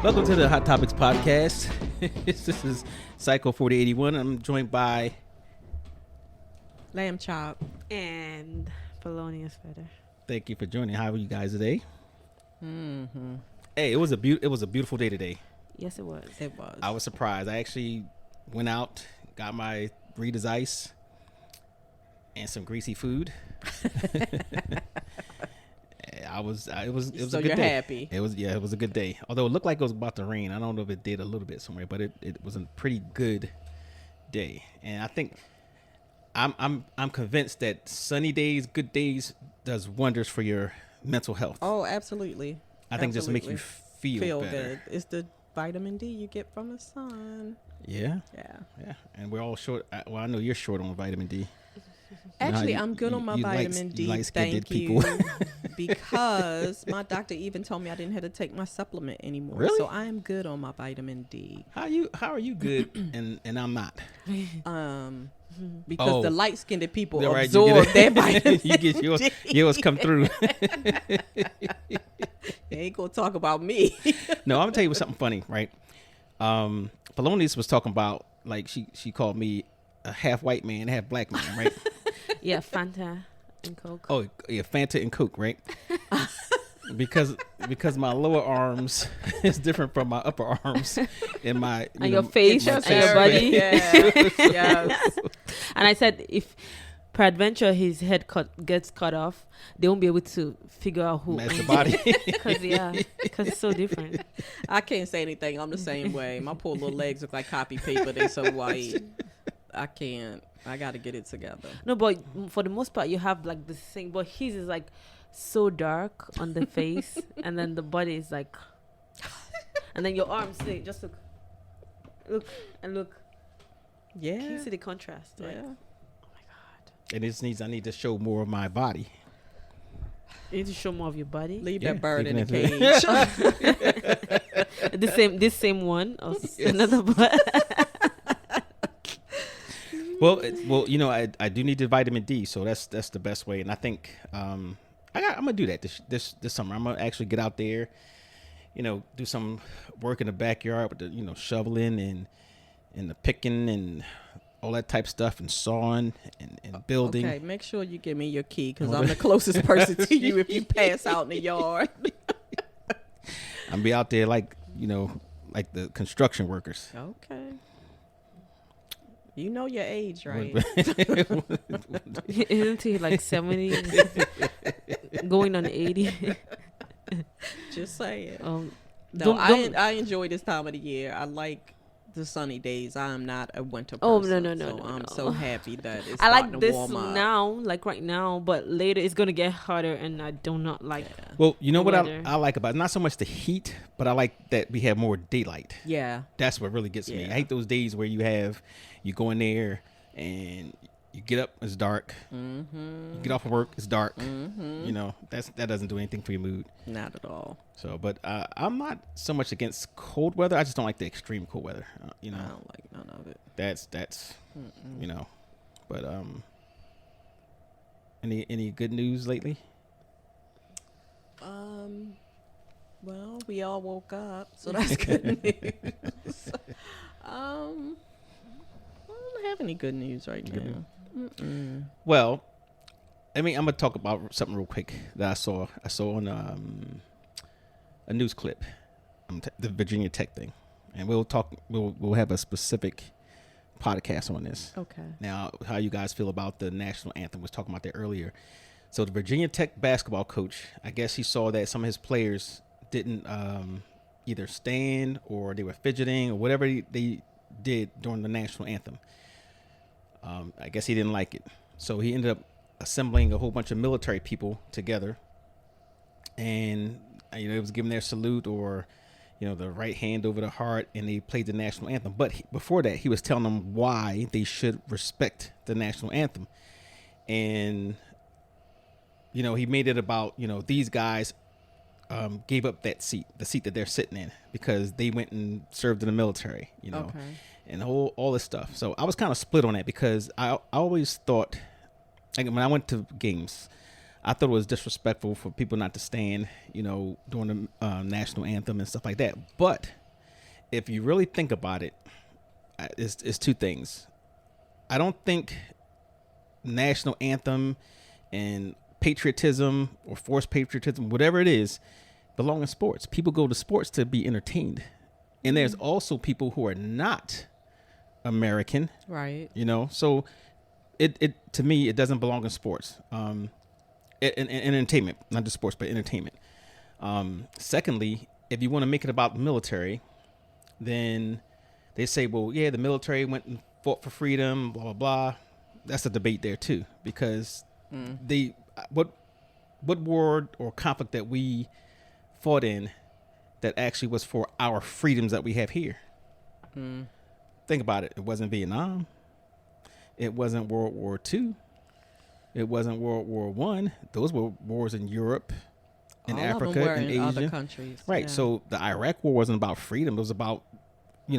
Welcome to the Hot Topics podcast. This is Psycho 4081. I'm joined by Lamb Chop and Felonious Feather. Thank you for joining. How are you guys today? Mm-hmm. Hey, it was a beautiful day today. Yes, it was. It was. I was surprised. I actually went out, got my Rita's Ice and some greasy food. It was so a good you're day. happy. It was a good day. Although it looked like it was about to rain. I don't know if it did a little bit somewhere, but it was a pretty good day. And I think I'm convinced that sunny days, good days does wonders for your mental health. Oh, absolutely. I think just make you feel better. Good. It's the vitamin D you get from the sun. Yeah. Yeah. And we're all short. Well, I know you're short on vitamin D. Actually, I'm good on my vitamin D. Thank you. Because my doctor even told me I didn't have to take my supplement anymore. Really? So I am good on my vitamin D. How are you good and I'm not? Because the light-skinned people Right, absorb their vitamin you get yours come through. They ain't gonna talk about me. No, I'm gonna tell you something funny, right? Felonious was talking about, like, she called me a half white man, half black man, right? Yeah, Fanta and Coke. Oh yeah, Fanta and Coke, right? because my lower arms is different from my upper arms and my and your face and your body. Yes. And I said, if peradventure his head gets cut off, they won't be able to figure out who match the body. Because it's so different. I can't say anything. I'm the same way. My poor little legs look like copy paper. They're so white. I can't. I got to get it together. No, but for the most part, you have like the same. But his is like so dark on the face, and then the body is like, and then your arms say, just look. Yeah. Can you see the contrast? Yeah. Right? And I need to show more of my body. You need to show more of your body. Leave Yeah, that bird in the cage. This same one or another bird. Well, you know, I do need the vitamin D, so that's the best way. And I think I'm gonna do that this summer. I'm gonna actually get out there, you know, do some work in the backyard with the, you know, shoveling and the picking and all that type stuff and sawing and building. Okay, make sure you give me your key because I'm the closest person to you if you pass out in the yard. I'm be out there like, you know, like the construction workers. Okay. You know your age, right? Isn't he like 70? Going on 80? Just saying. No, I enjoy this time of the year. I like the sunny days. I'm not a winter person. No. I'm so happy that it's I like starting this to warm up. now, like right now, but later it's going to get hotter and I do not like Well, you know what weather. I like about it? Not so much the heat, but I like that we have more daylight. Yeah. That's what really gets me. Yeah. I hate those days where you go in there and you get up, it's dark. Mm-hmm. You get off of work, it's dark. Mm-hmm. You know, that doesn't do anything for your mood. Not at all. So, but I'm not so much against cold weather. I just don't like the extreme cold weather. You know, I don't like none of it. that's you know. But any good news lately? Well, we all woke up, so that's good news. I don't have any good news right now. Well, I mean, I'm gonna talk about something real quick that I saw. I saw on a news clip, the Virginia Tech thing, and we'll talk. We'll have a specific podcast on this. Okay. Now, how you guys feel about the national anthem? Was talking about that earlier. So the Virginia Tech basketball coach, I guess he saw that some of his players didn't either stand or they were fidgeting or whatever they did during the national anthem. I guess he didn't like it. So he ended up assembling a whole bunch of military people together. And, you know, it was giving their salute or, you know, the right hand over the heart, and they played the national anthem. But before that, he was telling them why they should respect the national anthem. And, you know, he made it about, you know, these guys gave up that seat, the seat that they're sitting in, because they went and served in the military, you know. Okay. And all this stuff. So I was kind of split on that because I always thought, like when I went to games, I thought it was disrespectful for people not to stand, during the national anthem and stuff like that. But if you really think about it, it's two things. I don't think national anthem and patriotism or forced patriotism, whatever it is, belong in sports. People go to sports to be entertained. And there's also people who are not American. Right. So it to me, it doesn't belong in sports. In entertainment, not just sports, but entertainment. Secondly, if you want to make it about the military, then they say, well, yeah, the military went and fought for freedom, blah, blah, blah. That's a debate there too, because what war or conflict that we fought in that actually was for our freedoms that we have here. Think about it. It wasn't Vietnam. It wasn't World War II. It wasn't World War One. Those were wars in Europe, in Africa, and Asia. Other countries. Right. Yeah. So the Iraq War wasn't about freedom. It was about,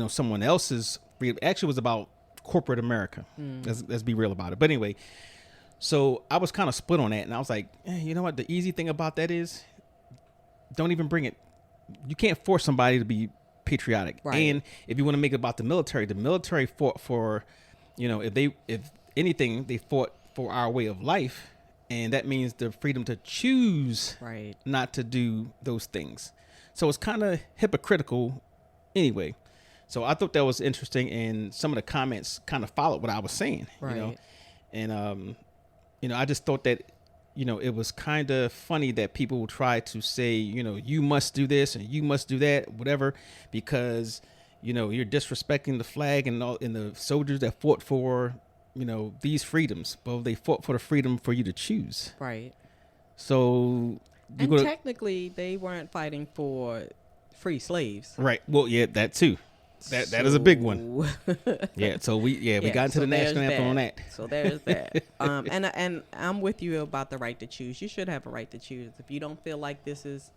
someone else's freedom. Actually, it was about corporate America. Let's be real about it. But anyway, so I was kind of split on that, and I was like, you know what? The easy thing about that is, don't even bring it. You can't force somebody to be patriotic. Right. And if you want to make it about the military fought for, if anything, they fought for our way of life, and that means the freedom to choose not to do those things. So it's kind of hypocritical anyway. So I thought that was interesting, and some of the comments kind of followed what I was saying, and I just thought that it was kind of funny that people try to say, you must do this and you must do that, whatever, because you're disrespecting the flag and the soldiers that fought for these freedoms. Well, they fought for the freedom for you to choose. Right. So technically, they weren't fighting for free slaves. Right. Well, yeah, that too. That is a big one. Yeah. So we got into the national anthem on that. So there's that. And I'm with you about the right to choose. You should have a right to choose. If you don't feel like this is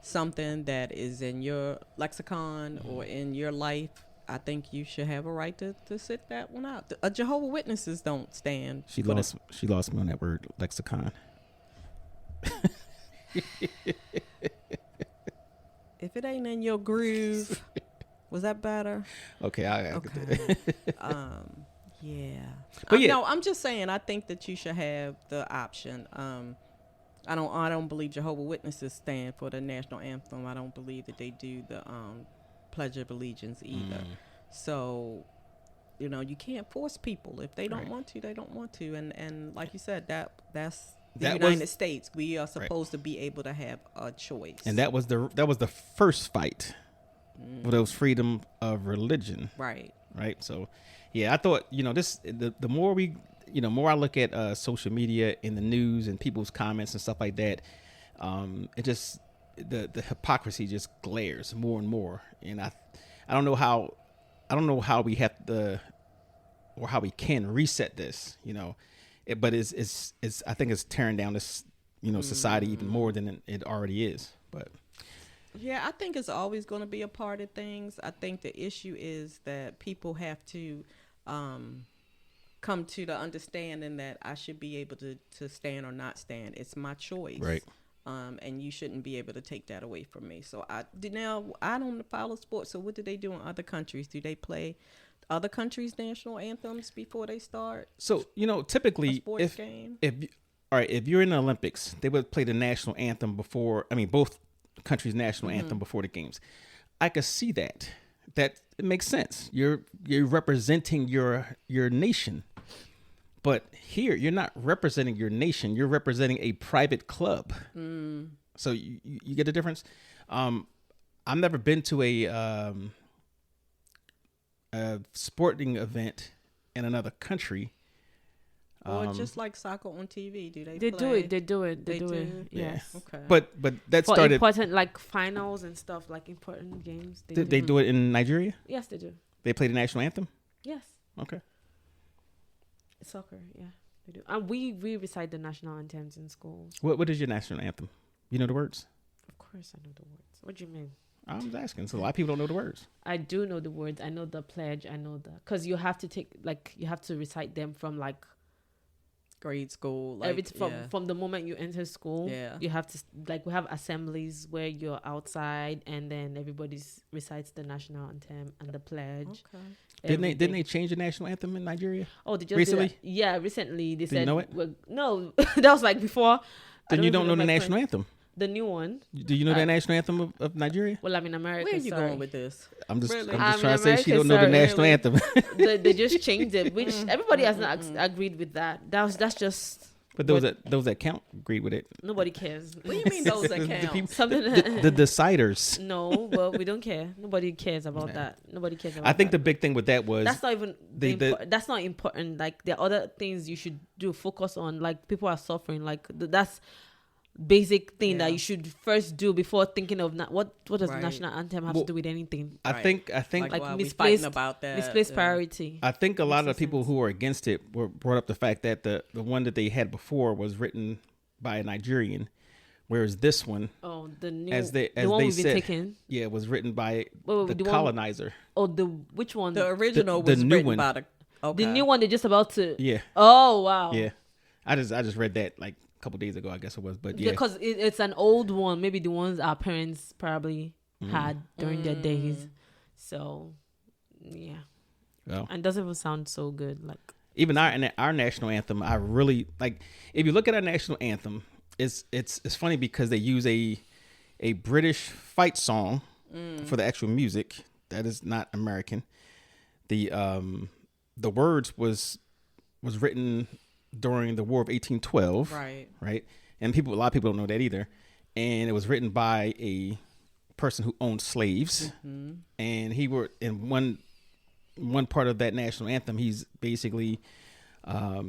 something that is in your lexicon or in your life, I think you should have a right to sit that one out. Jehovah's Witnesses don't stand. She lost me on that word, lexicon. If it ain't in your groove, was that better? Okay, okay. Yeah. But No, I'm just saying. I think that you should have the option. I don't believe Jehovah's Witnesses stand for the national anthem. I don't believe that they do the Pledge of Allegiance either. So, you can't force people. If they don't want to, they don't want to. And like you said, that's the United States. We are supposed to be able to have a choice. And that was the first fight for those freedom of religion. Right. Right. So, yeah, I thought the more we more I look at social media in the news and people's comments and stuff like that, it just the hypocrisy just glares more and more. And I don't know how we have to or how we can reset this, but it's I think it's tearing down this society even more than it already is. But yeah, I think it's always going to be a part of things. I think the issue is that people have to come to the understanding that I should be able to stand or not stand. It's my choice. Right. And you shouldn't be able to take that away from me. So I don't follow sports. So what do they do in other countries? Do they play other countries' national anthems before they start? So typically, if you're in the Olympics, they would play the national anthem before. I mean, both countries' national anthem before the games. I could see that. That it makes sense. You're representing your nation. But here, you're not representing your nation. You're representing a private club. So you get the difference? I've never been to a sporting event in another country. Or just like soccer on TV, do they? They play? do it. They do it. Yeah. Yes. Okay. But that For started important like finals and stuff, like important games. They do it in Nigeria? Yes, they do. They play the national anthem? Yes. Okay. Soccer, yeah, they do. And we recite the national anthems in schools. What is your national anthem? You know the words? Of course I know the words. What do you mean? I was asking. So a lot of people don't know the words. I do know the words. I know the pledge. I know because you have to you have to recite them from like grade school. Like, Every from the moment you enter school, Yeah. you have to we have assemblies where you're outside, and then everybody recites the national anthem and the pledge. Okay. Didn't they change the national anthem in Nigeria? Oh, they just Recently? did that. Yeah, recently they said. you know it? No, that was like before. Then you don't know the my national friend. anthem. The new one. Do you know the national anthem of Nigeria? Well, I'm in America. Where are you sorry. going with this? I'm just Really? trying to in say she America, don't know the sorry. national Really? anthem. They just changed it, which everybody has not agreed with that. That's just But those that count agree with it. nobody cares. What do you mean those that The count? people- Something the deciders. no, well, we don't care. Nobody cares about that. Nobody cares about I think the that. big thing with that was That's not even the- that's not important. Like there are other things you should do focus on. Like people are suffering. Like that's basic thing that Yeah. you should first do before thinking of what does the Right. national anthem have Well, to do with anything. I think Like while we misplaced- fighting about that. Misplaced priority. I think a lot of the Makes people sense. who are against it were brought up the fact that the one that they had before was written by a Nigerian, whereas this one, Oh, the new as the they one we've been said, taking. yeah, was written by Wait, the the one- colonizer. Oh, the which one? The original the was new written one. by the. Okay. The new one they're just about to. Yeah, Oh wow. yeah. I just read that like a couple days ago, I guess it was, but yeah. Because it's an old one. Maybe the ones our parents probably had during their days. So, yeah. Well, And it doesn't even sound so good. Like even our national anthem, I really like. If you look at our national anthem, it's funny because they use a British fight song for the actual music that is not American. The words was written during the War of 1812, Right. And a lot of people don't know that either. And it was written by a person who owned slaves, and he were in one part of that national anthem. He's basically, well,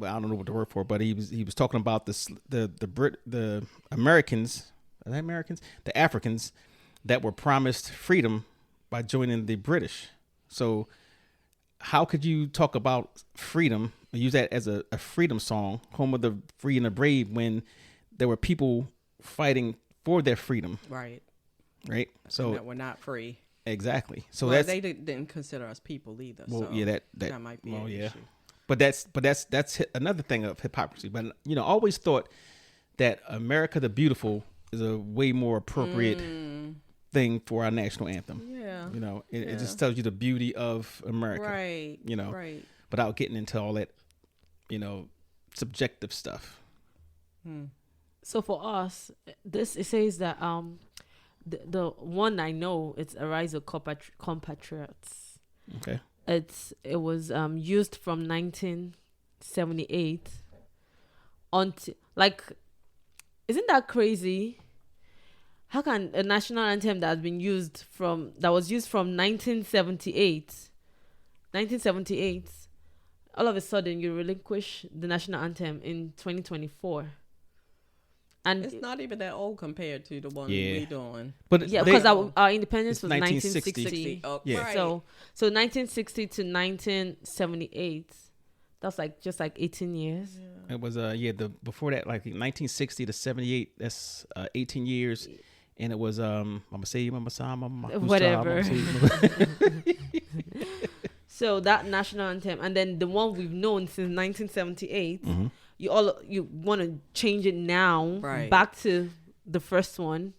I don't know what the word for, but he was talking about the Americans, are they Americans, the Africans that were promised freedom by joining the British. So how could you talk about freedom, use that as a freedom song, home of the free and the brave, when there were people fighting for their freedom, Right. right? So that we're not free. exactly. So Well, that's they didn't consider us people either. well, so yeah, that might be well, an yeah. issue. But that's another thing of hypocrisy. But I always thought that America the Beautiful is a way more appropriate thing for our national anthem. Yeah. It just tells you the beauty of America. Right. Right. Without getting into all that, subjective stuff. so for us, it says that the one I know it's Arise of Compatriots. Okay. It was used from 1978 until isn't that crazy? How can a national anthem that was used from 1978, all of a sudden you relinquish the national anthem in 2024? And It's not even that old compared to the one Yeah. we're doing. But yeah, because our independence it's was 1960. 1960. Oh, Yeah. right. So 1960 to 1978, that's just 18 years. it was before that, like 1960 to 78. That's 18 years. And it was Mama Say Mama Sa Mama Whatever. Say. So that national anthem, and then the one we've known since 1978, you want to change it now Right. back to the first one.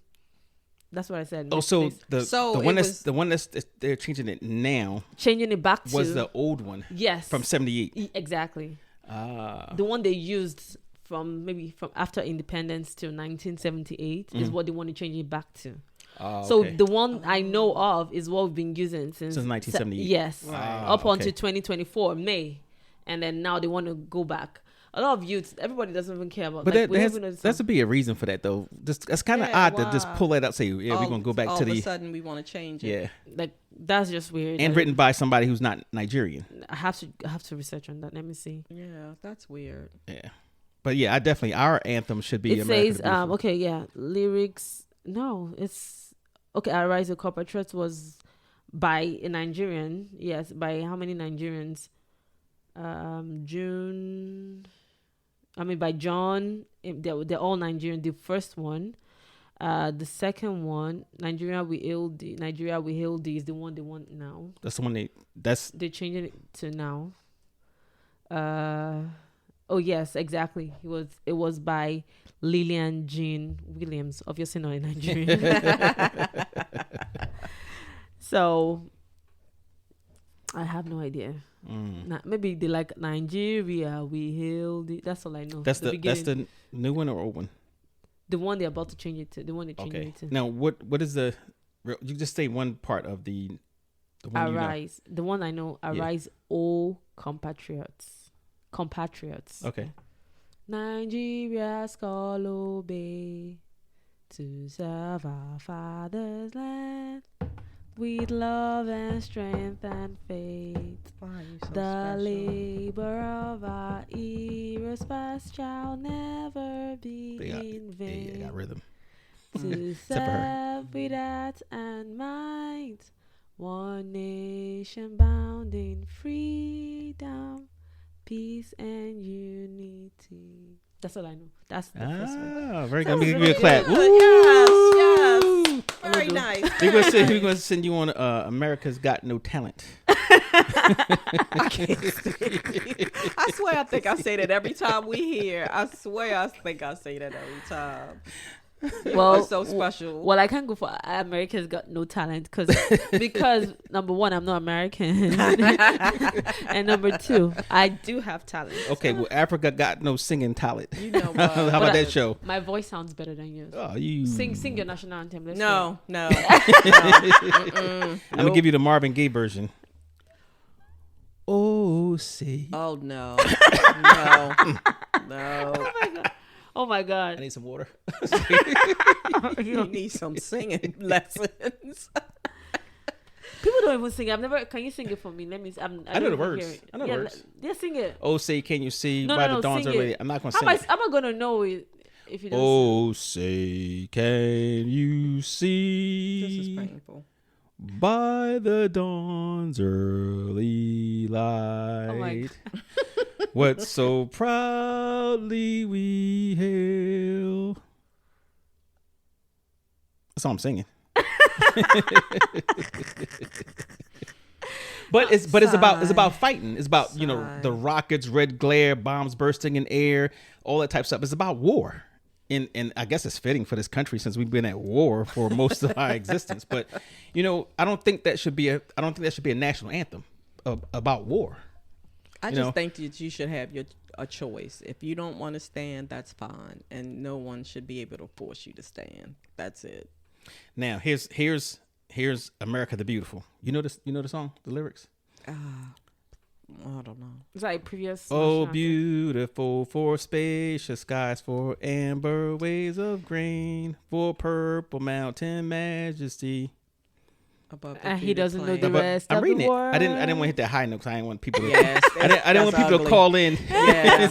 That's what I said. Oh, so the So one it the one that's they're changing it now changing it back was to the old one yes from 78. Exactly. Ah. The one they used from after independence till 1978 is what they want to change it back to. So okay. the one I know of is what we've been using since 1978. Yes, Right. up okay. until 2024 May, and then now they want to go back. A lot of youths, everybody doesn't even care about. But like, that's to be a reason for that though. That's kind of Yeah, odd to just why? pull that up. Say, yeah, we're gonna go back all to of a the sudden we want to change it. yeah, like that's just weird. and written by somebody who's not Nigerian. I have to research on that. Let me see. Yeah, that's weird. Yeah, but yeah, our anthem should be. It America says the Beautiful. okay, yeah, lyrics. No, it's okay. Arise of Compatriots was by a Nigerian. Yes, by how many Nigerians? By John. They're all Nigerian. The first one, the second one, Nigeria We Hail Thee is the one they want now. That's the one They're changing it to now. Oh yes, exactly. It was by Lillian Jean Williams, obviously not in Nigeria. So I have no idea. Maybe they like Nigeria, we hailed it. That's all I know. That's the new one or old one? The one they're about to change it to. The one they're changing it to. Now what is the? You just say one part of the one. Arise. The one I know. Arise, O compatriots. Okay. Nigeria's call obey to serve our father's land with love and strength and faith. The labor of our heroes past shall never be in vain. They got rhythm. To serve with heart and might, one nation bound in freedom, peace and unity. That's all I know. That's the first one. Very good. Let me give you a clap. Yes. Very nice. We're gonna send you on America's Got No Talent. I can't stand I swear I think I say that every time we hear. I swear I think I say that every time. Well, so special. Well, I can't go for America's Got No Talent because number one, I'm not American, and number two, I do have talent. Okay, well, Africa Got No Singing Talent. You know what? How about that show? My voice sounds better than yours. Oh, you sing your national anthem. Let's No. I'm gonna give you the Marvin Gaye version. Oh, say. Oh no. No. Oh my God. I need some water. You need some singing lessons. People don't even sing. Can you sing it for me? Let me. I know the words. I know the words. Yeah, sing it. Oh, say, can you see by the dawn's early? I'm not gonna sing it. How am I gonna know it if you don't? Oh, say, can you see? This is painful. By the dawn's early light. Oh my God. What so proudly we hail. That's all I'm singing. But it's about fighting. It's about the rockets, red glare, bombs bursting in air, all that type of stuff. It's about war. And I guess it's fitting for this country since we've been at war for most of our existence. But I don't think that should be a national anthem about war. I just think that you should have a choice. If you don't want to stand, that's fine, and no one should be able to force you to stand. That's it. Now here's America the Beautiful. You know the song, the lyrics? I don't know. It's like previous. Oh, beautiful for spacious skies, for amber waves of grain, for purple mountain majesty. And he doesn't know the rest I'm of reading the it. word. I didn't want to hit that high note because I didn't want people to. Yes, I didn't want people to call in. Yeah.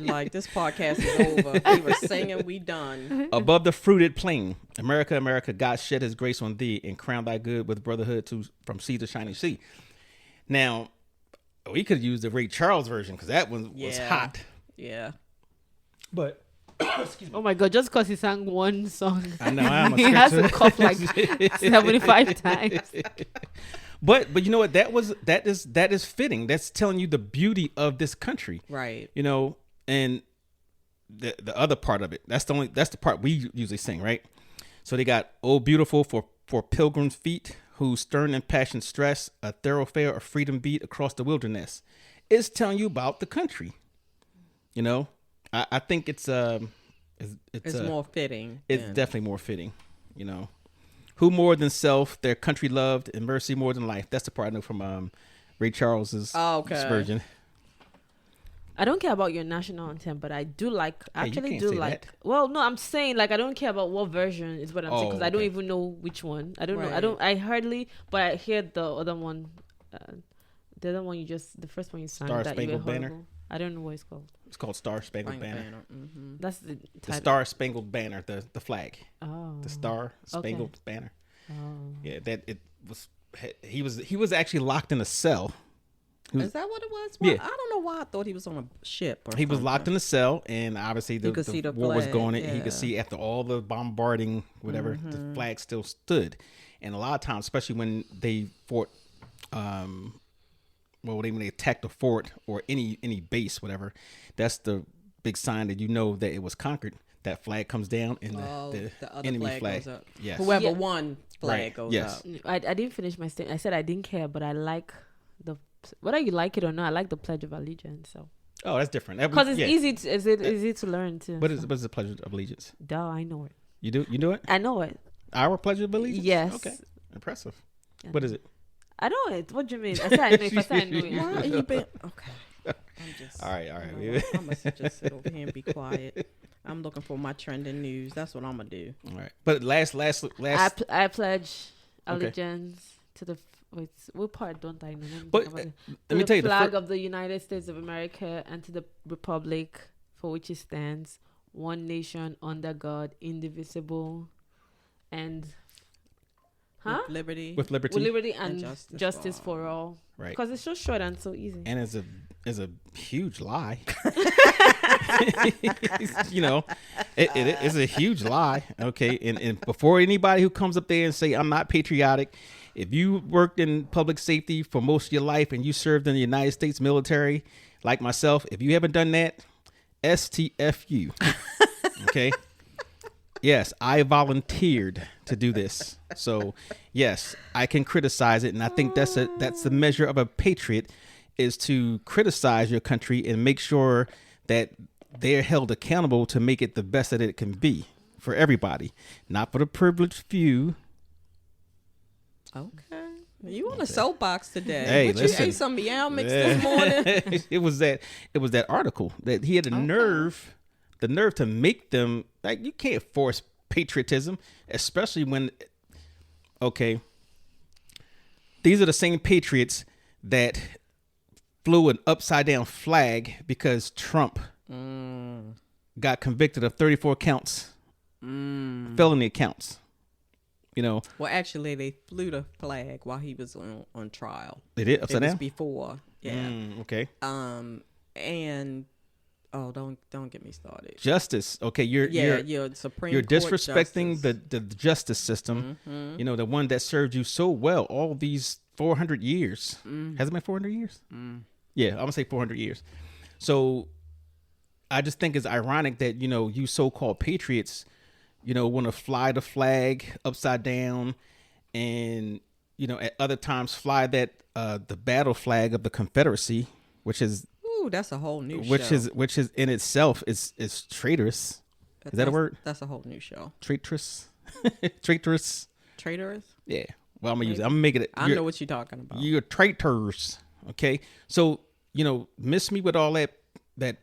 Like, this podcast is over. We were singing, we done. Above the fruited plain, America, America, God shed His grace on thee and crown thy good with brotherhood from sea to shining sea. Now, we could use the Ray Charles version because that one was hot. Yeah. But. Oh my God! Just because he sang one song, I know he has to cough like 75 times. But you know what? That is fitting. That's telling you the beauty of this country, right? And the other part of it. That's the part we usually sing, right? So they got "Oh Beautiful" for pilgrims' feet, whose stern and passion stress a thoroughfare of freedom beat across the wilderness. It's telling you about the country, I think it's more fitting. It's definitely more fitting, Who more than self, their country loved, and mercy more than life. That's the part I know from Ray Charles's version. I don't care about your national anthem, but I do like. That. Well, no, I'm saying I don't care about what version is what I'm saying because I don't even know which one. I don't know. I hardly, but I hear the other one. The other one the first one you sang. Star Spangled Banner. I don't know what it's called. It's called Star Spangled Banner. Mm-hmm. That's the title. The Star Spangled Banner, the flag. Oh. The Star Spangled Banner. Oh. Yeah, that it was. He was actually locked in a cell. Is that what it was? Yeah. I don't know why I thought he was on a ship. He was locked in a cell, and obviously the war was going. He could see after all the bombarding, whatever, the flag still stood. And a lot of times, especially when they fought well, when they attack the fort or any base, whatever, that's the big sign that you know that it was conquered. That flag comes down and the other enemy flag goes up. Yes. Whoever won flag Right. goes Yes. up. I didn't finish my statement. I said I didn't care, but I like whether you like it or not. I like the Pledge of Allegiance. So Oh, that's different. because it's easy to learn too. What is the Pledge of Allegiance? Duh, I know it. You do it? I know it. Our Pledge of Allegiance? Yes. Okay. Impressive. Yeah. What is it? I know it. What do you mean? I said I know it. I said I know it. Why are you been okay? I'm just All right. I'm gonna just sit over here and be quiet. I'm looking for my trending news. That's what I'm gonna do. All right. But last. I pledge Okay. allegiance to the. Wait, what part don't I know? But let me tell you, the the flag of the United States of America and to the republic for which it stands, one nation under God, indivisible, and With liberty. with liberty, with liberty and justice justice for for all. right? Because it's so short and so easy. And is a huge lie. You know, it is a huge lie. Okay, and before anybody who comes up there and say I'm not patriotic, if you worked in public safety for most of your life and you served in the United States military, like myself, if you haven't done that, STFU. Okay. Yes, I volunteered to do this. So, yes, I can criticize it, and I think that's the measure of a patriot is to criticize your country and make sure that they're held accountable to make it the best that it can be for everybody, not for the privileged few. Okay. You on a soapbox today? Hey, What, listen. you ate some meow mix this morning? It was that article that he had the nerve to make them like you can't force patriotism, especially when these are the same patriots that flew an upside down flag because Trump got convicted of 34 counts, felony counts. You know, Well, actually, they flew the flag while he was on trial. they did It upside was down. before, yeah. Okay, And don't get me started. justice. Okay, you're Supreme. you're Court disrespecting justice. the justice system. You know, the one that served you so well all these 400 years. Has it been 400 years? Yeah, I'm gonna say 400 years. So I just think it's ironic that you so-called patriots, want to fly the flag upside down, and at other times fly that the battle flag of the Confederacy, which is Ooh, that's a whole new show. which is in itself is traitorous. Is that a word? That's a whole new show. Traitorous. Traitorous. Traitorous? Yeah. Well, I'm gonna use it. I'm gonna make it. I know what you're talking about. You're traitors. Okay. So miss me with all that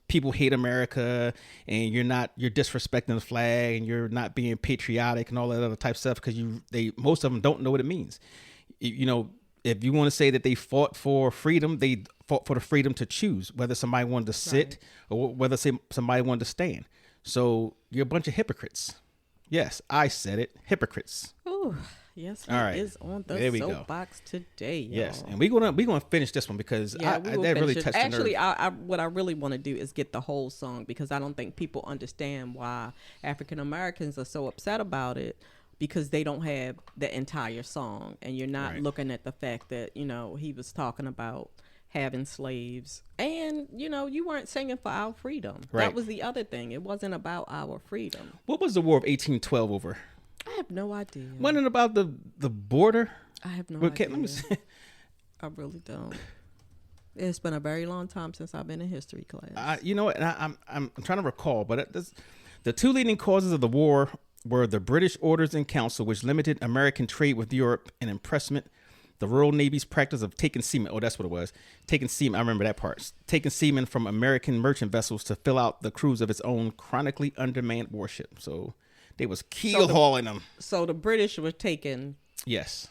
people hate America and you're disrespecting the flag and you're not being patriotic and all that other type of stuff because most of them don't know what it means. If you want to say that they fought for freedom, they fought for the freedom to choose whether somebody wanted to sit or whether somebody wanted to stand. So you're a bunch of hypocrites. Yes, I said it. Hypocrites. Ooh, yes, he All right. is on the There we go. soapbox today, y'all. Yes, and we're gonna finish this one because Yeah, that we will really finish it. touched Actually, the nerve. what I really want to do is get the whole song because I don't think people understand why African Americans are so upset about it because they don't have the entire song, and you're not Right. looking at the fact that he was talking about having slaves, and you weren't singing for our freedom. Right. That was the other thing. It wasn't about our freedom. What was the War of 1812 over? I have no idea. Wasn't it about the border? I have no Okay, idea. let me see. I really don't. It's been a very long time since I've been in history class. You know what? And I'm trying to recall, but the two leading causes of the war were the British Orders in Council, which limited American trade with Europe and impressment. The Royal Navy's practice of taking seamen. Oh, that's what it was. Taking seamen. I remember that part. Taking seamen from American merchant vessels to fill out the crews of its own chronically undermanned warship. So they was keel hauling them. So the British were taking Yes.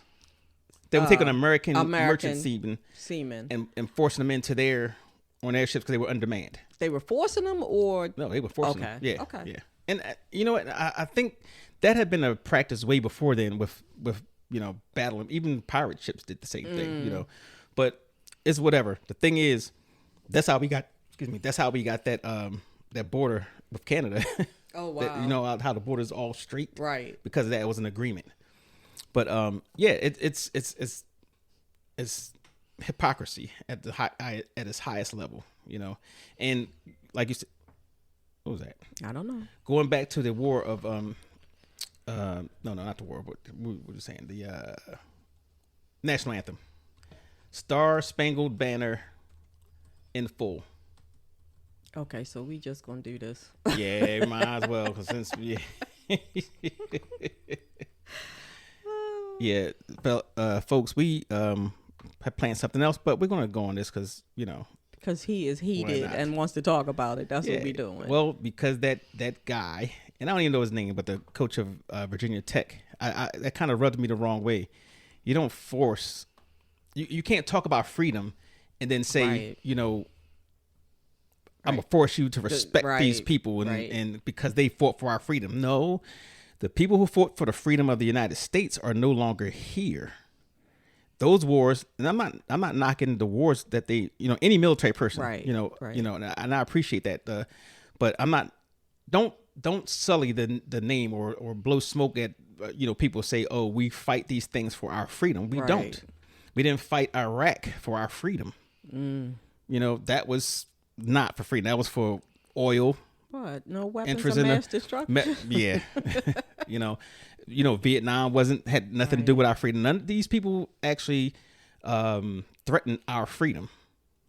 They were taking American merchant American seamen and forcing them on their ships because they were undermanned. They were forcing them, or No, they were forcing them. Okay, Yeah. okay. Yeah. And you know what? I think that had been a practice way before then with battling. Even pirate ships did the same thing, But it's whatever. The thing is, that's how we got. That's how we got that border with Canada. Oh, That, wow. how the border's all straight, Right. Because of that, it was an agreement. But it's it's hypocrisy at the at its highest level, you know. And like you said, what was that? I don't know. Going back to the war of no, not the war, but we were just saying the national anthem, Star Spangled Banner in full. Okay, so we just gonna do this. Yeah, might as well, cause since yeah, but folks, we have planned something else, but we're gonna go on this because because he is heated and wants to talk about it. That's what we're doing. Well, because that guy, and I don't even know his name, but the coach of Virginia Tech, I that kind of rubbed me the wrong way. You don't force, you can't talk about freedom and then say, right. I'm gonna force you to respect these people and because they fought for our freedom. No, the people who fought for the freedom of the United States are no longer here. Those wars, and I'm not knocking the wars that they, any military person, and I appreciate that. But I'm not. Don't sully the name or blow smoke at people say, oh, we fight these things for our freedom. We don't. We didn't fight Iraq for our freedom. That was not for freedom. That was for oil. What? No weapons of mass destruction. Yeah. Vietnam had nothing to do with our freedom. None of these people actually threatened our freedom.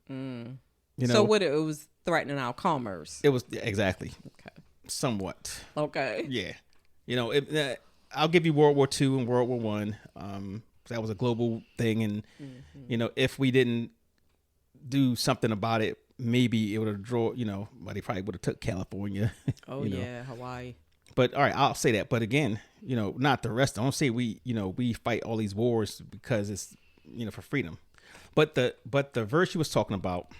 So what? It was threatening our commerce. It was exactly. Okay. Somewhat. Okay. Yeah. I'll give you World War II and World War One. That was a global thing, and if we didn't do something about it, maybe it would have they probably would have took California. Oh yeah, Hawaii. But all right, I'll say that. But again, not the rest. I don't say we fight all these wars because it's for freedom. But the verse you was talking about,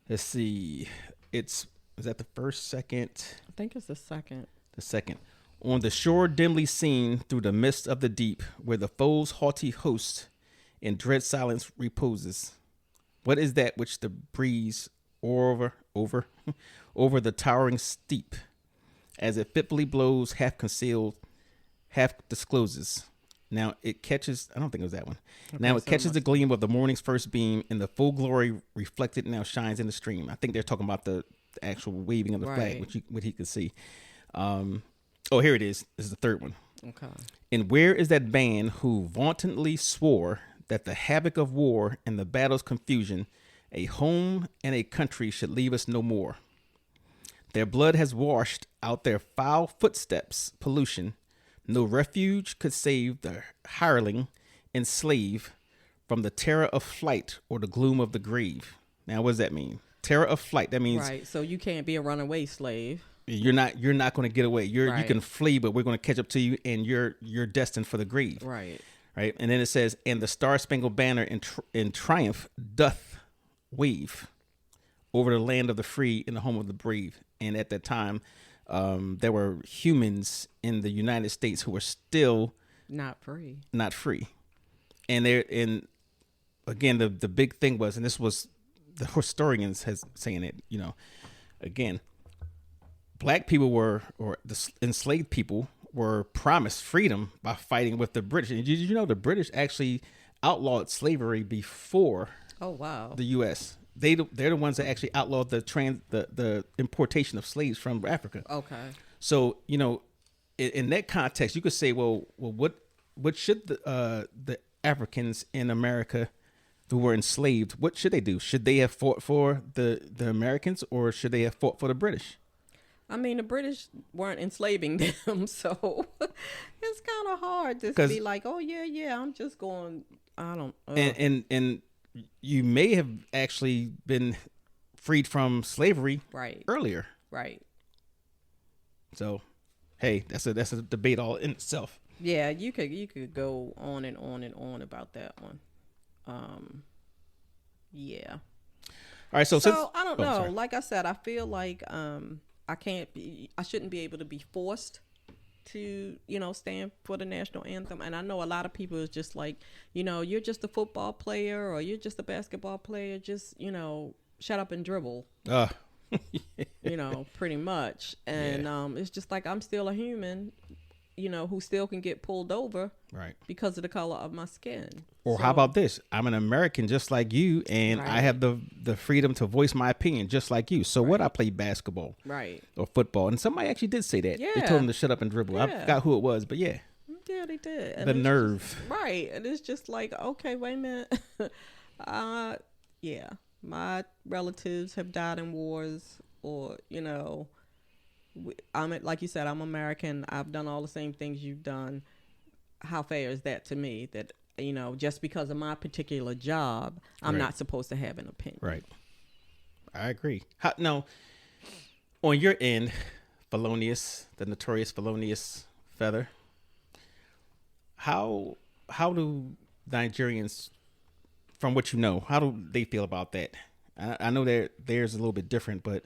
let's see, is that the first, second? I think it's the second. The second. On the shore dimly seen through the mist of the deep, where the foe's haughty host in dread silence reposes. What is that which the breeze over the towering steep, as it fitfully blows, half concealed, half discloses? Now it catches, I don't think it was that one. Okay, now it catches the gleam of the morning's first beam, and the full glory reflected now shines in the stream. I think they're talking about the actual waving of the flag, which he could see. Here it is. This is the third one. Okay. And where is that band who vauntantly swore that the havoc of war and the battle's confusion, a home and a country should leave us no more? Their blood has washed out their foul footsteps, pollution. No refuge could save the hireling and slave from the terror of flight or the gloom of the grave. Now, what does that mean? Terror of flight. That means so you can't be a runaway slave. You're not going to get away. You can flee, but we're going to catch up to you, and you're destined for the grave. Right. And then it says, and the Star Spangled Banner in triumph doth wave over the land of the free and the home of the brave. And at that time, there were humans in the United States who were still not free. And again, the big thing was, and this was the historians saying it, again, black people or the enslaved people were promised freedom by fighting with the British. And did you know the British actually outlawed slavery before the U.S.? They're the ones that actually outlawed the importation of slaves from Africa. Okay. So, in that context, you could say, well, what should the Africans in America who were enslaved, what should they do? Should they have fought for the Americans, or should they have fought for the British? I mean, the British weren't enslaving them, so it's kind of hard to be like, oh yeah, I'm just going. I don't. And you may have actually been freed from slavery earlier. Right. So, hey, that's a debate all in itself. Yeah, you could go on and on and on about that one. Yeah. All right. So I don't know. Sorry. Like I said, I feel like I shouldn't be able to be forced to, stand for the national anthem. And I know a lot of people is just like, you're just a football player or you're just a basketball player. Just, shut up and dribble. Pretty much. And it's just like, I'm still a human. who still can get pulled over Right. because of the color of my skin. Or how about this? I'm an American just like you, and I have the freedom to voice my opinion just like you. So what? I play basketball, right, or football, and somebody actually did say that. Yeah. They told him to shut up and dribble. I forgot who it was, but yeah, they did. And the it's nerve. just, right, and it's just like, okay, wait a minute. Yeah, my relatives have died in wars, or I'm like you said, I'm American. I've done all the same things you've done. How fair is that to me? That just because of my particular job, I'm not supposed to have an opinion. Right. I agree. No, on your end, the notorious Felonious Feather. How do Nigerians, from what you know, how do they feel about that? I know theirs is a little bit different, but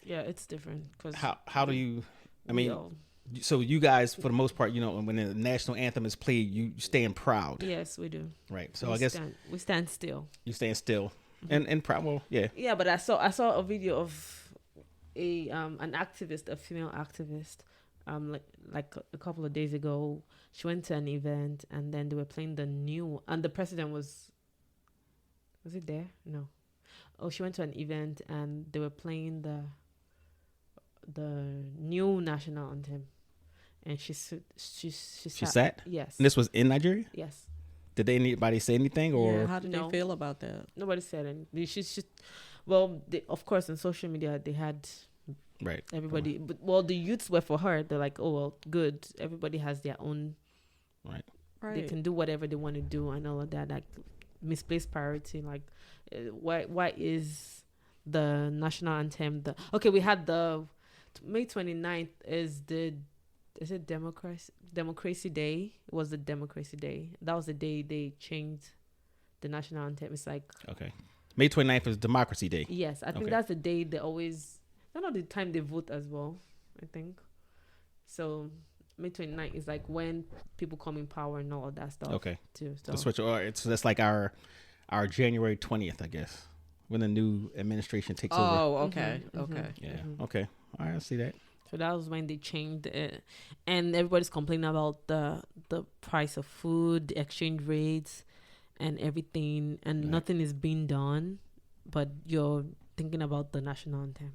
yeah, it's different. Cause how do you? I mean, so you guys, for the most part, when the national anthem is played, you stand proud. Yes, we do. Right. So I guess we stand still. You stand still and proud. Well, yeah. Yeah, but I saw a video of an activist, a female activist, like a couple of days ago. She went to an event and then they were playing and the president was it there? No. Oh, she went to an event and they were playing the new national anthem, and she sat. Yes. And this was in Nigeria? Yes. Did anybody say anything, or how did they feel about that? Nobody said anything. Of course, on social media they had everybody, but the youths were for her. They're like, oh well, good. Everybody has their own. Right. They can do whatever they want to do and all of that. Like misplaced priority. Like, why is the national anthem we had the May 29th is it Democracy Day? It was the Democracy Day. That was the day they changed the national anthem. It's like May 29th is Democracy Day. Yes, I think that's the day they always. I don't know the time they vote as well. I think so. May 29th is like when people come in power and all of that stuff. Okay. Too. So that's like our January 20th, I guess, when the new administration takes over. Oh, okay. Mm-hmm. Okay. Yeah. Mm-hmm. Okay. All right, I see that. So that was when they changed it, and everybody's complaining about the price of food, the exchange rates, and everything, and nothing is being done. But you're thinking about the national anthem,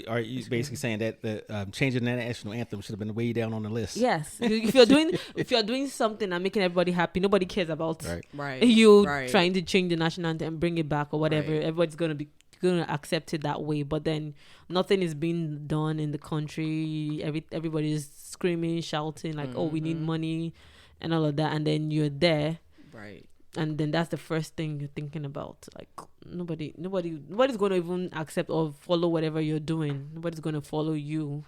Are you basically saying that the changing the national anthem should have been way down on the list? Yes. if you're doing something and making everybody happy, nobody cares about you trying to change the national anthem and bring it back or whatever. Right. Everybody's gonna accept it that way. But then nothing is being done in the country. Everybody is screaming, shouting like, "Oh, we need money," and all of that. And then you're there, right? And then that's the first thing you're thinking about. Like nobody's going to even accept or follow whatever you're doing. Nobody's going to follow you.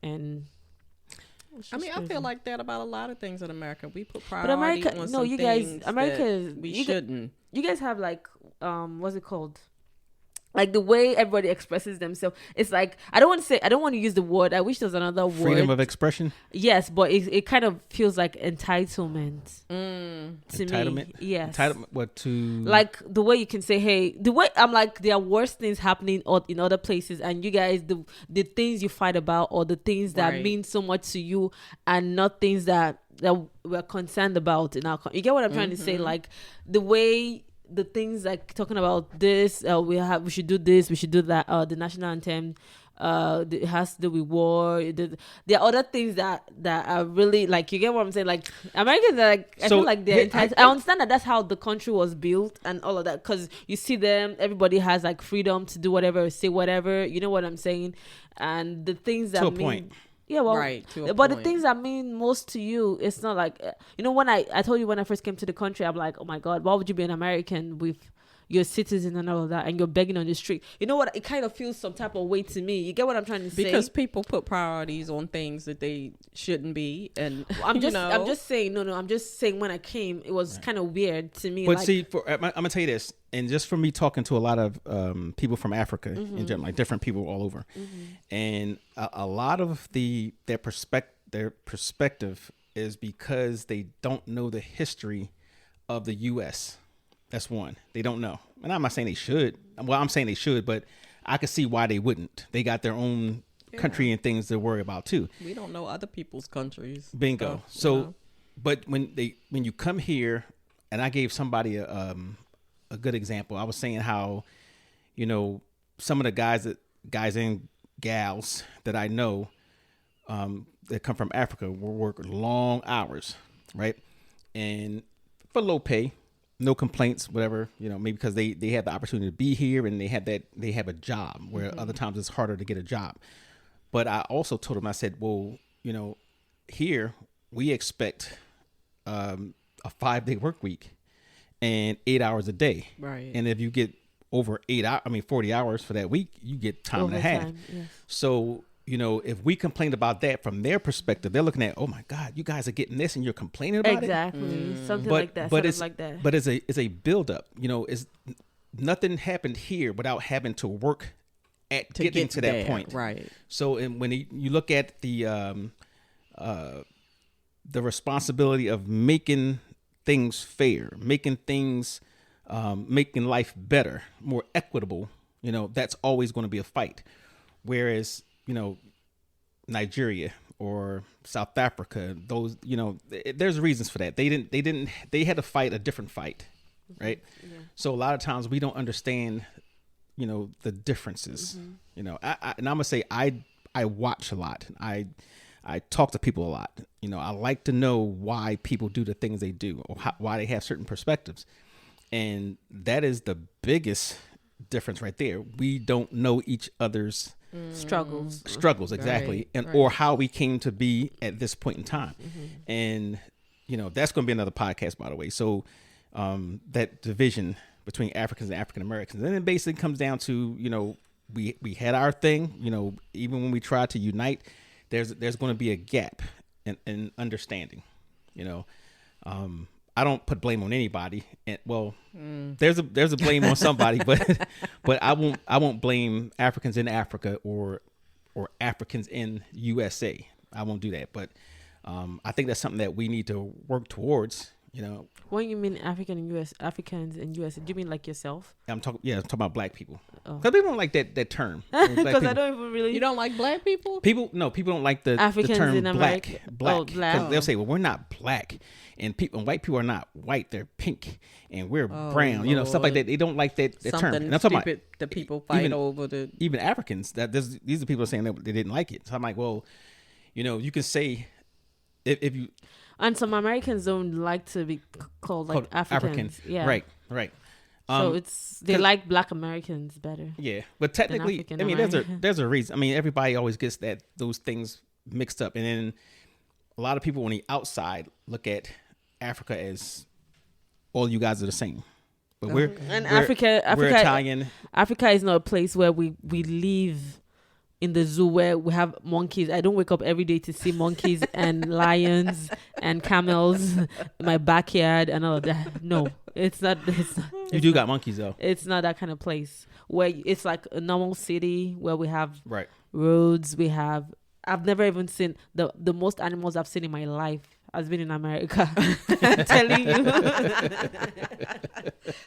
And I feel like that about a lot of things in America. We put priority on some things we shouldn't. You guys have like what's it called? Like the way everybody expresses themselves, it's like I don't want to use the word. I wish there was another word. Freedom of expression. Yes, but it kind of feels like entitlement to entitlement? me. Yes, entitlement. What to? Like the way you can say, "Hey," the way I'm like, there are worse things happening in other places, and you guys, the things you fight about or the things that mean so much to you, and not things that we're concerned about in our. You get what I'm trying to say? Like the way. The things like talking about this, we should do this, we should do that. The national anthem, it has to do with war. There are other things that are really like, you get what I'm saying? Like Americans are like, I feel like they're entitled. I understand that that's how the country was built and all of that, because you see them, everybody has like freedom to do whatever, say whatever. You know what I'm saying? And the things that to a point. Yeah, well, right, but the things that mean most to you, it's not like, when I told you when I first came to the country, I'm like, oh my God, why would you be an American with your citizen and all of that, and you're begging on the street? You know what? It kind of feels some type of way to me. You get what I'm trying to say? Because people put priorities on things that they shouldn't be, and I'm just saying when I came, it was kind of weird to me. But see, I'm gonna tell you this, and just from me talking to a lot of people from Africa in general, like different people all over, and a lot of their perspective is because they don't know the history of the U.S. That's one. They don't know. And I'm not saying they should. Well, I'm saying they should, but I could see why they wouldn't. They got their own country and things to worry about too. We don't know other people's countries. Bingo. So, but when you come here, and I gave somebody a good example. I was saying how, some of the guys and gals that I know that come from Africa will work long hours, right? And for low pay, no complaints, whatever, maybe because they have the opportunity to be here and they have a job where other times it's harder to get a job. But I also told them, I said, well, here we expect a 5-day work week and 8 hours a day. Right. And if you get over 40 hours for that week, you get time and a half. Yes. So, if we complain about that from their perspective, they're looking at, oh my God, you guys are getting this and you're complaining about Exactly. Something But it's a buildup. It's nothing happened here without having to work at getting to that point. Right. So when you look at the responsibility of making things fair, making things, making life better, more equitable, that's always going to be a fight. Whereas, Nigeria or South Africa, those, there's reasons for that. They had to fight a different fight. Right. Yeah. So a lot of times we don't understand, the differences, and I'm gonna say, I watch a lot. I talk to people a lot. I like to know why people do the things they do or why they have certain perspectives. And that is the biggest difference right there. We don't know each other's struggles exactly. Right, and or how we came to be at this point in time. And that's going to be another podcast, by the way. So that division between Africans and African Americans, and it basically comes down to we had our thing. Even when we try to unite, there's going to be a gap in understanding. I don't put blame on anybody, and there's a blame on somebody, but I won't blame Africans in Africa or Africans in USA. I won't do that. But I think that's something that we need to work towards. When you mean Africans in US, do you mean like yourself? I'm talking about black people. Because people don't like that term. Because I don't even really. You don't like black people? People don't like the term in black. Black. Because they'll say, well, we're not black. And white people are not white; they're pink, and we're brown. Lord. Stuff like that. They don't like that term. And I'm talking about the people fight over even Africans. These are people saying that they didn't like it. So I'm like, well, you can say if you. And some Americans don't like to be called like Africans. Yeah, right. So they like Black Americans better. Yeah, but technically, I mean, there's a reason. I mean, everybody always gets those things mixed up, and then a lot of people on the outside look at Africa as all you guys are the same, but we're Italian. Africa is not a place where we live in the zoo where we have monkeys. I don't wake up every day to see monkeys and lions and camels in my backyard and all of that. No, it's not. You do got monkeys though. It's not that kind of place where it's like a normal city where we have right roads. I've never even seen the most animals I've seen in my life has been in America. I'm telling you.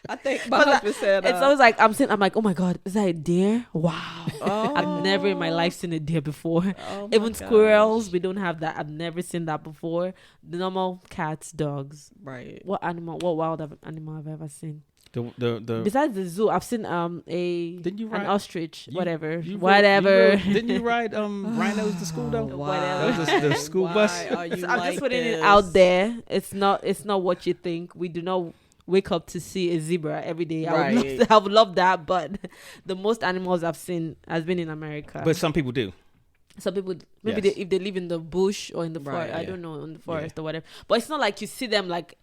I think my husband said it's always like I'm like, oh my God, is that a deer? Wow. I've never in my life seen a deer before. Even squirrels, we don't have that. I've never seen that before. The normal cats, dogs. Right. What wild animal I've ever seen? The Besides the zoo, I've seen an ostrich, whatever. Didn't you ride rhinos to school though? Whatever. The school bus. I'm just putting it out there. It's not what you think. We do not wake up to see a zebra every day. Right. I would love that, but the most animals I've seen has been in America. But some people do. Some people maybe if they live in the bush or in the forest, I don't know, in the forest or whatever. But it's not like you see them like.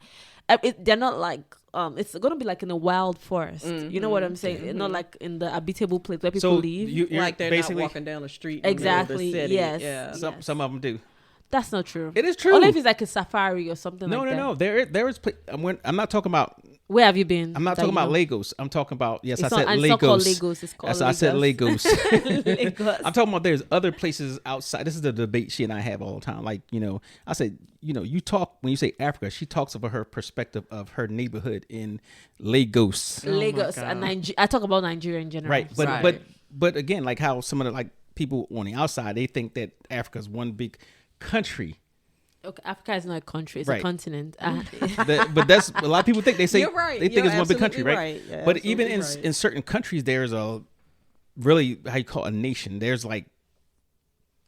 They're not like it's gonna be like in a wild forest. You know what I'm saying? Not like in the habitable place where people live. Like they're not walking down the street. Exactly. In the city. Yes. Yeah. Some of them do. That's not true. It is true. Only if it's like a safari or something like that. No. There is. I'm not talking about. Where have you been? I'm not talking about Lagos. I'm talking about It's I not said Lagos. It's not called Lagos. It's called Lagos. I said Lagos. Lagos. I'm talking about there's other places outside. This is the debate she and I have all the time. Like, I said, you talk when you say Africa, she talks about her perspective of her neighborhood in Lagos. Lagos and Nigeria. I talk about Nigeria in general. Right. But again, like how some of the people on the outside, they think that Africa is one big country. Okay, Africa is not a country; it's Right. a continent. But that's a lot of people think. They say You're right. they think You're it's one big country, absolutely right? right. You're But even absolutely right. in certain countries, there's a really how you call it, a nation. There's like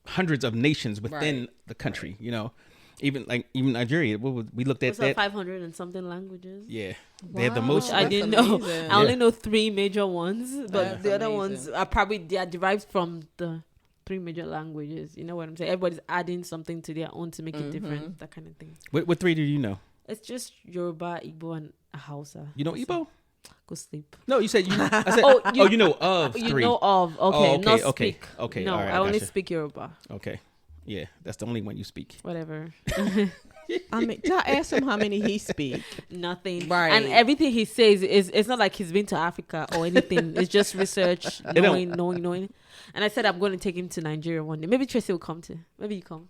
hundreds of nations within Right. the country. You know, even Nigeria. We looked at What's that? that. 500 and something languages. Yeah, they have the Wow. most. Which I That's didn't know. amazing. I only Yeah. know 3 major ones, but That's the other amazing. ones are probably they are derived from the 3 major languages. You know what I'm saying? Everybody's adding something to their own to make it different. That kind of thing. What 3 do you know? It's just Yoruba, Igbo, and Hausa. You know That's Igbo? it. Go sleep. No, you said you. I said, Oh, you know of 3. You know of. Okay, Oh, okay, not okay, speak. okay, No, all right, I I only gotcha. speak Yoruba. Okay, yeah, that's the only one you speak. Whatever. I mean, I asked him how many he speak. Nothing. Right. And everything he says is it's not like he's been to Africa or anything. It's just research, knowing. And I said I'm going to take him to Nigeria one day. Maybe Tracy will come too. Maybe you come.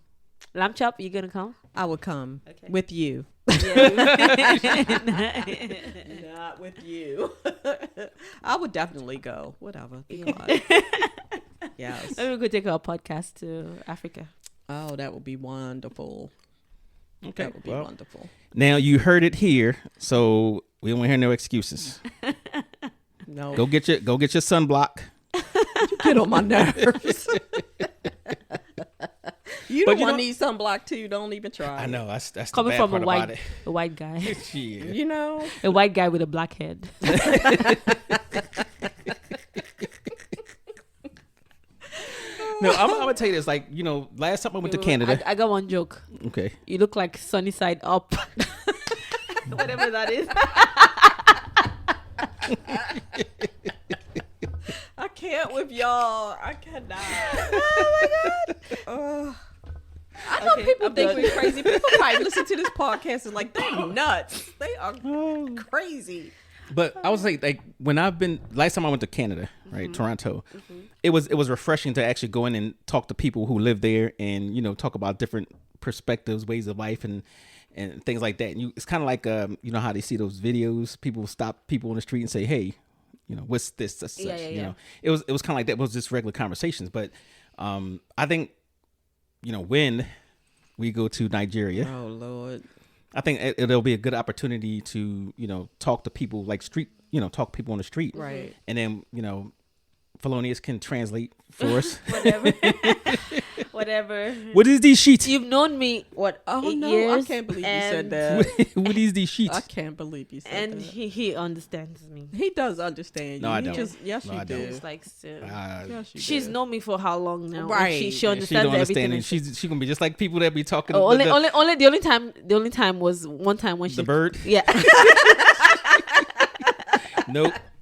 Lamb Chop, you gonna come? I would come Okay. with you. Yeah. Not with you. I would definitely go. Whatever. Be quiet. Yes. Maybe we could take our podcast to Africa. Oh, that would be wonderful. Okay, That would be well, wonderful. now you heard it here, so we don't want to hear no excuses. No, Go get your sunblock. you get on my nerves. You But the you one know- need sunblock too. Don't even try. I know that's the Coming bad from part a about white guy. it. Shit. You know. A white guy with a black head. No, I'm gonna tell you this. Like, last time I went to Canada. I got one joke. Okay. You look like sunny side up. Whatever that is. I can't with y'all. I cannot. Oh my god. I know Okay, people I'm think done. we're crazy. People probably listen to this podcast and like they're nuts. They are crazy. But I was like when I've been last time I went to Canada, right, Toronto, it was refreshing to actually go in and talk to people who live there and talk about different perspectives, ways of life, and things like that. And it's kind of like how they see those videos. People stop people on the street and say, "Hey, what's this?" Such, Yeah. It was kind of like that. It was just regular conversations. But I think when we go to Nigeria. Oh Lord. I think it'll be a good opportunity to, talk to people like talk to people on the street. Right. And then, Felonious can translate for us. Whatever. What is these sheets? You've known me, what, Oh 8 no, years? I can't believe you and- said that. What is these sheets? I can't believe you said And that. he understands me. He does understand No, you. I He don't. Yes, No, you I do. don't. It's like, still. Yes, you She's do. known me for how long now? And Right. She She understands don't everything. understand it. and She's gonna be just like people that be talking. Oh, the the only time was one time when she the bird. Yeah.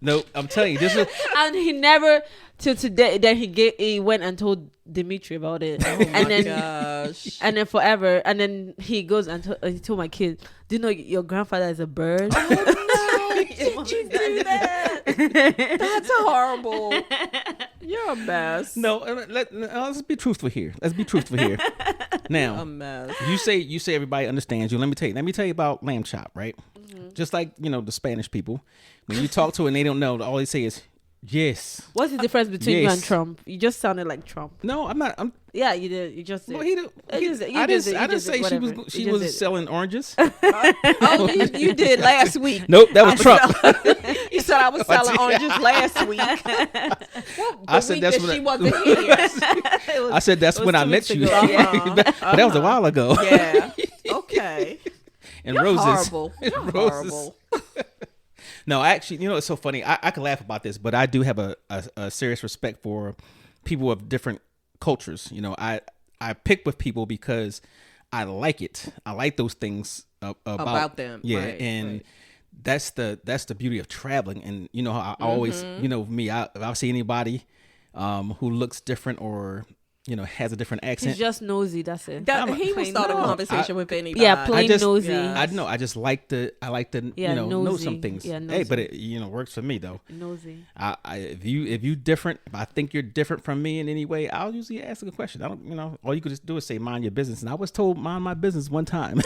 Nope. I'm telling you, this is. And he never till today. Then he went and told Dimitri about it, Oh my and then gosh. and then forever, and then he goes and he told my kid, "Do you know your grandfather is a bird?" Oh, no, did you do that? That's horrible. You're a mess. No, let's be truthful here. A Now, mess. you say everybody understands you. Let me tell you about lamb chop, right? Just like the Spanish people, when you talk to them and they don't know, all they say is yes. What's the difference between you and Yes. Trump? You just sounded like Trump. No, I'm not. Yeah, you did. You just did. Well, he did. You He, just- you I just didn't. did- I you didn't just say did she was. whatever. She You just was did. selling oranges. Oh, you did last week. Nope, that was Trump. You said I was selling oranges last week. I said that's when when she wasn't here. I said that's it was when I 2 met weeks you. ago. Uh-huh. but that was a while ago. Yeah. Okay. And You're roses. horrible. You're Roses. horrible. No, actually, it's so funny. I can laugh about this, but I do have a serious respect for people of different cultures. I pick with people because I like it. I like those things about them. Yeah, Right, and right. that's the beauty of traveling. And I always, me, if I see anybody who looks different or has a different accent. He's just nosy. That's it. He will plain start a nosy. conversation with anybody. Yeah, plain just- nosy. Yeah. I know. I just like to Yeah, know nosy. some things. Yeah, hey, but nosy. it works for me though. Nosy. If you different, if I think you're different from me in any way, I'll usually ask a question. I don't, all you could just do is say mind your business. And I was told mind my business one time.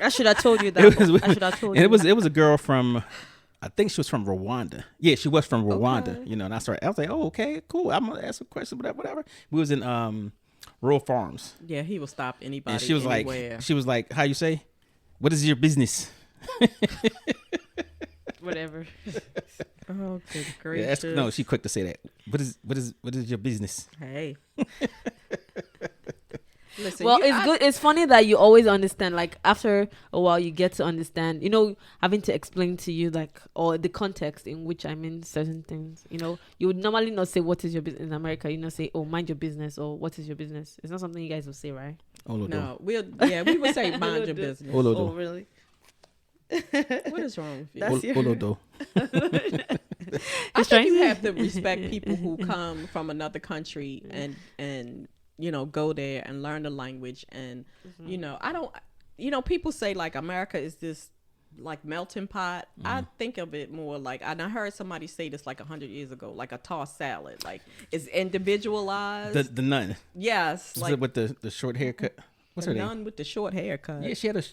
I should have told you that. It was- I should have told and you. it was a girl from, I think she was from Rwanda. Yeah, she was from Rwanda. Okay. You know, and I was like, oh, okay, cool. I'm gonna ask a question, whatever. We was in Rural Farms, Yeah, he will stop anybody. and she was anywhere. like, how you say? What is your business? Whatever. Oh, good Yeah, gracious. no, she quick to say that. What is your business? Hey. Listen, Well, it's good. It's funny that you always understand. Like after a while, you get to understand. You know, having to explain to you like or the context in which I mean certain things. You know, you would normally not say what is your business in America. You know, say oh mind your business or what is your business. It's not something you guys will say, right? No, we would say mind your business. Oh, really? What is wrong with you? That's your- Olodo. I think you have to respect people who come from another country and you know go there and learn the language and you know I don't you know people say like America is this like melting pot. I think of it more like and I heard somebody say this like 100 years ago like a tossed salad like it's individualized. The nun. Yes, Was like it with the short haircut? What's her the name? nun with the short haircut. Yeah, she had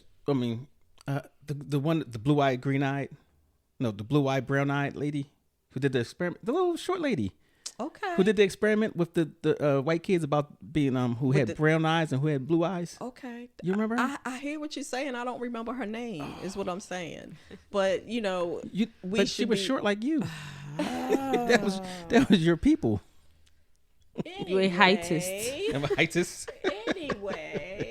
the one, the blue-eyed, green-eyed, no, the blue-eyed, brown-eyed lady who did the experiment, the little short lady Okay. who did the experiment with the white kids about being who With had the- brown eyes and who had blue eyes. Okay. You remember her? I hear what you're saying. I don't remember her name. Is what I'm saying. But you know, But she was short like you. Ah. that was your people. You a heightist. Am I heightist? Anyway.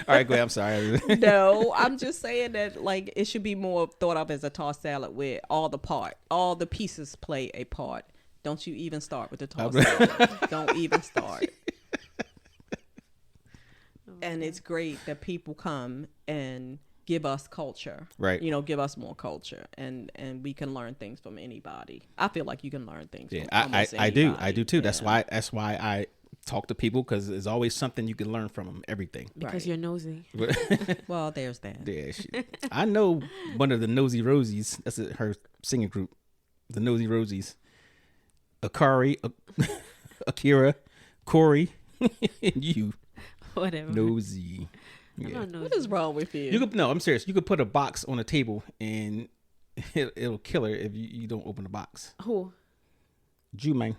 All right, go ahead. I'm sorry. No, I'm just saying that like it should be more thought of as a tossed salad where all the pieces play a part. Don't you even start with the tossed salad. Don't even start. And it's great that people come and give us culture. Right. You know, give us more culture and we can learn things from anybody. I feel like you can learn things Yeah, from almost I do anybody. too. That's Yeah. why I talk to people because there's always something you can learn from them. Everything. Because Right. you're nosy. Well, there's that. Yeah, I know one of the Nosy Rosies. That's her singing group, the Nosy Rosies. Akari, Akira, Corey, and you. Whatever. Nosy. I'm Yeah. not nosy. What is wrong with you? You could no, I'm serious. You could put a box on a table and it'll kill her if you don't open the box. Who? Jumang.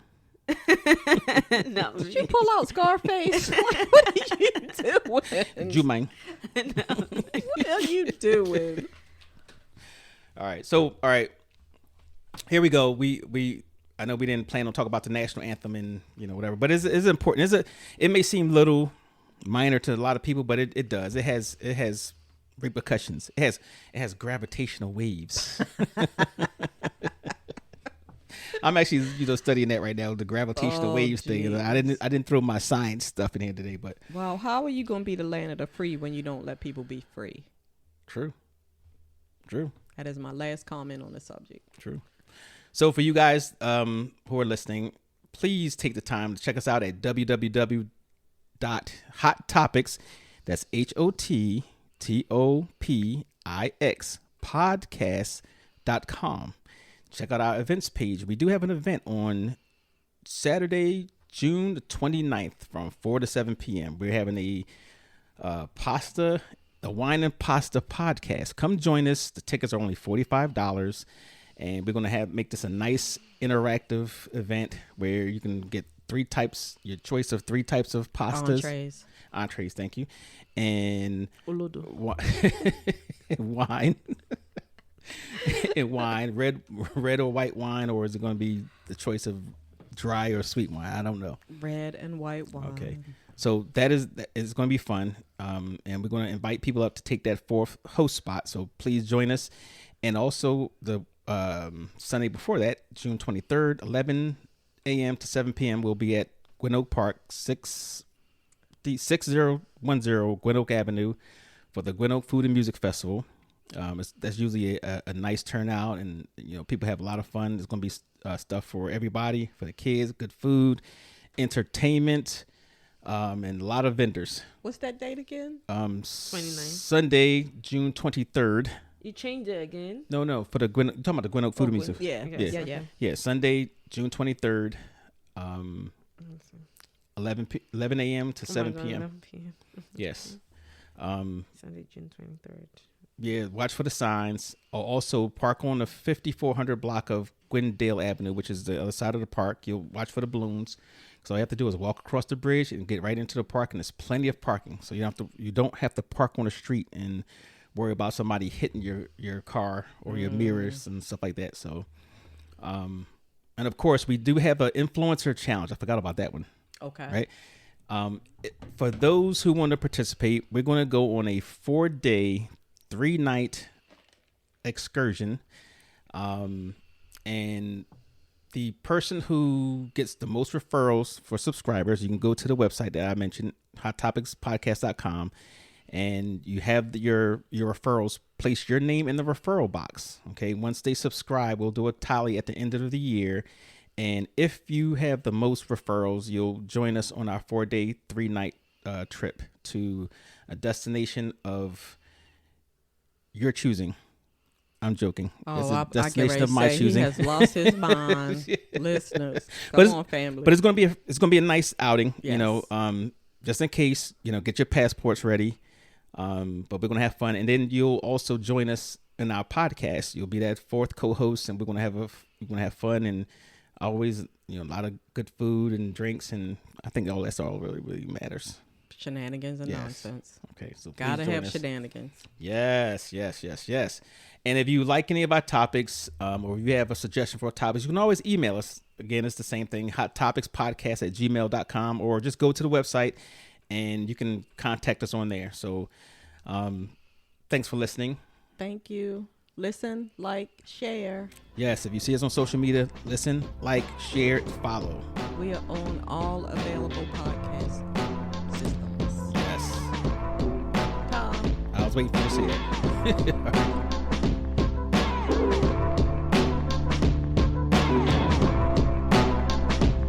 Not Did me. you pull out Scarface? Like, what are you doing? Jumang. What are you doing? All right. Here we go. We I know we didn't plan on talking about the national anthem and whatever, but it's important. It may seem little minor to a lot of people, but it does. It has repercussions. It has gravitational waves. I'm actually studying that right now, the gravitational waves thing. geez. I didn't throw my science stuff in here today, but Well, how are you going to be the land of the free when you don't let people be free? true. That is my last comment on the subject. True. So for you guys who are listening, please take the time to check us out at www.hottopics. That's HOTTOPIX podcast.com. Check out our events page. We do have an event on Saturday, June the 29th from 4 to 7 p.m. We're having a wine and pasta podcast. Come join us. The tickets are only $45. And we're going to make this a nice interactive event where you can get your choice of 3 types of pastas. Entrees, thank you. And Olodo. wine. And wine, red or white wine, or is it going to be the choice of dry or sweet wine? I don't know. Red and white wine. Okay. So that is going to be fun. And we're going to invite people up to take that 4th host spot. So please join us. And also the Sunday before that, June 23rd, 11 a.m. to 7 p.m. we'll be at Gwynn Oak Park, 6010 Gwynn Oak Avenue for the Gwynn Oak Food and Music Festival. That's usually a nice turnout, and people have a lot of fun. There's going to be stuff for everybody, for the kids, good food, entertainment, and a lot of vendors. What's that date again? 29. Sunday, June 23rd. You changed it again? No, for the Gwynn, you're talking about the Gwynn Oak Food and Music. Yeah, Okay. yeah. Yeah, Sunday, June 23rd, 11 a.m. to 7 p.m. 11 p.m. Yes. Sunday, June 23rd. Yeah, watch for the signs. Also, park on the 5400 block of Glendale Avenue, which is the other side of the park. You'll watch for the balloons. So all you have to do is walk across the bridge and get right into the park, and there's plenty of parking. So you don't have to park on the street and worry about somebody hitting your car or your mirrors and stuff like that. So, and of course, we do have an influencer challenge. I forgot about that one. Okay. Right. For those who want to participate, we're going to go on a 4-day, 3-night excursion. And the person who gets the most referrals for subscribers, you can go to the website that I mentioned, hottopicspodcast.com, and you have your referrals. Place your name in the referral box. Okay. Once they subscribe, we'll do a tally at the end of the year. And if you have the most referrals, you'll join us on our 4-day, 3-night trip to a destination of your choosing. I'm joking. Oh, I get ready to say he has lost his mind. Listeners, come on, family. But it's gonna be a nice outing. Yes. You know, just in case, you know, get your passports ready. But we're gonna have fun, and then you'll also join us in our podcast. You'll be that fourth co-host, and we're gonna have fun, and always, you know, a lot of good food and drinks, and I think that's all really matters. Shenanigans and nonsense. Okay, so gotta have shenanigans. Yes. And if you like any of our topics, or if you have a suggestion for topics, you can always email us. Again, it's the same thing, hottopicspodcast@gmail.com, or just go to the website and you can contact us on there. So thanks for listening. Thank you. Listen, like, share. Yes, if you see us on social media, listen, like, share, follow. We are on all available podcast systems. Yes. Tom. I was waiting for you to say it.